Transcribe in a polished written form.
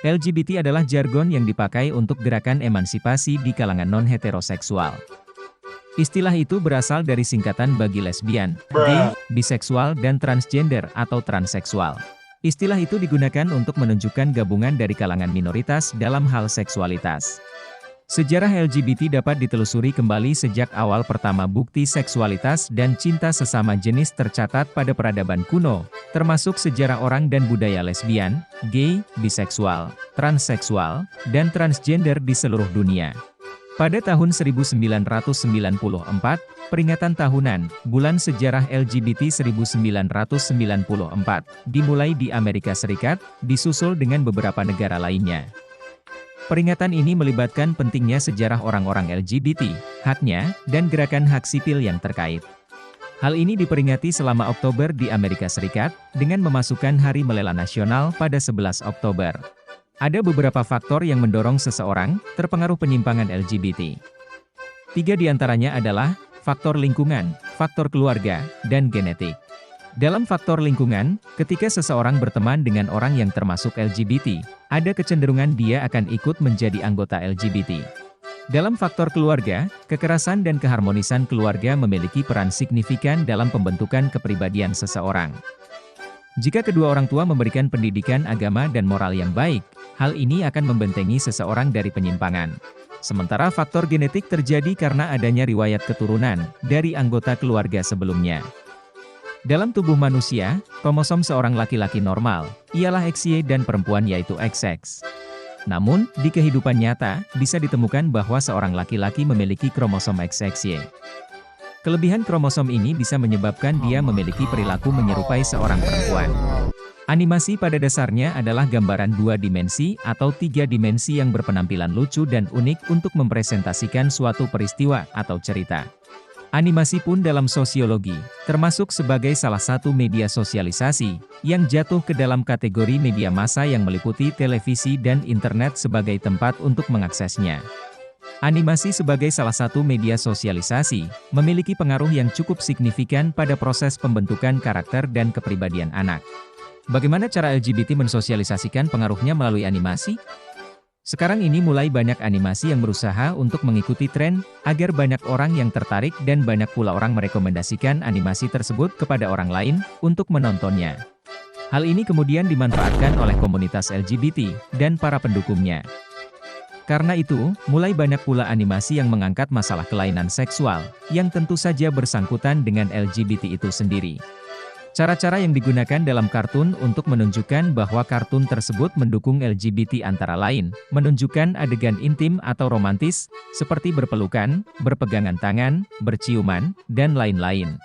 LGBT adalah jargon yang dipakai untuk gerakan emansipasi di kalangan non-heteroseksual. Istilah itu berasal dari singkatan bagi lesbian, gay, biseksual dan transgender atau transseksual. Istilah itu digunakan untuk menunjukkan gabungan dari kalangan minoritas dalam hal seksualitas. Sejarah LGBT dapat ditelusuri kembali sejak awal pertama bukti seksualitas dan cinta sesama jenis tercatat pada peradaban kuno, termasuk sejarah orang dan budaya lesbian, gay, biseksual, transseksual, dan transgender di seluruh dunia. Pada tahun 1994, peringatan tahunan, Bulan Sejarah LGBT 1994, dimulai di Amerika Serikat, disusul dengan beberapa negara lainnya. Peringatan ini melibatkan pentingnya sejarah orang-orang LGBT, haknya, dan gerakan hak sipil yang terkait. Hal ini diperingati selama Oktober di Amerika Serikat, dengan memasukkan Hari Melela Nasional pada 11 Oktober. Ada beberapa faktor yang mendorong seseorang terpengaruh penyimpangan LGBT. 3 diantaranya adalah faktor lingkungan, faktor keluarga, dan genetik. Dalam faktor lingkungan, ketika seseorang berteman dengan orang yang termasuk LGBT, ada kecenderungan dia akan ikut menjadi anggota LGBT. Dalam faktor keluarga, kekerasan dan keharmonisan keluarga memiliki peran signifikan dalam pembentukan kepribadian seseorang. Jika kedua orang tua memberikan pendidikan agama dan moral yang baik, hal ini akan membentengi seseorang dari penyimpangan. Sementara faktor genetik terjadi karena adanya riwayat keturunan dari anggota keluarga sebelumnya. Dalam tubuh manusia, kromosom seorang laki-laki normal ialah XY dan perempuan yaitu XX. Namun, di kehidupan nyata, bisa ditemukan bahwa seorang laki-laki memiliki kromosom XXY. Kelebihan kromosom ini bisa menyebabkan dia memiliki perilaku menyerupai seorang perempuan. Animasi pada dasarnya adalah gambaran 2 dimensi atau 3 dimensi yang berpenampilan lucu dan unik untuk mempresentasikan suatu peristiwa atau cerita. Animasi pun dalam sosiologi, termasuk sebagai salah satu media sosialisasi, yang jatuh ke dalam kategori media massa yang meliputi televisi dan internet sebagai tempat untuk mengaksesnya. Animasi sebagai salah satu media sosialisasi, memiliki pengaruh yang cukup signifikan pada proses pembentukan karakter dan kepribadian anak. Bagaimana cara LGBT mensosialisasikan pengaruhnya melalui animasi? Sekarang ini mulai banyak animasi yang berusaha untuk mengikuti tren, agar banyak orang yang tertarik dan banyak pula orang merekomendasikan animasi tersebut kepada orang lain, untuk menontonnya. Hal ini kemudian dimanfaatkan oleh komunitas LGBT, dan para pendukungnya. Karena itu, mulai banyak pula animasi yang mengangkat masalah kelainan seksual, yang tentu saja bersangkutan dengan LGBT itu sendiri. Cara-cara yang digunakan dalam kartun untuk menunjukkan bahwa kartun tersebut mendukung LGBT antara lain, menunjukkan adegan intim atau romantis, seperti berpelukan, berpegangan tangan, berciuman, dan lain-lain.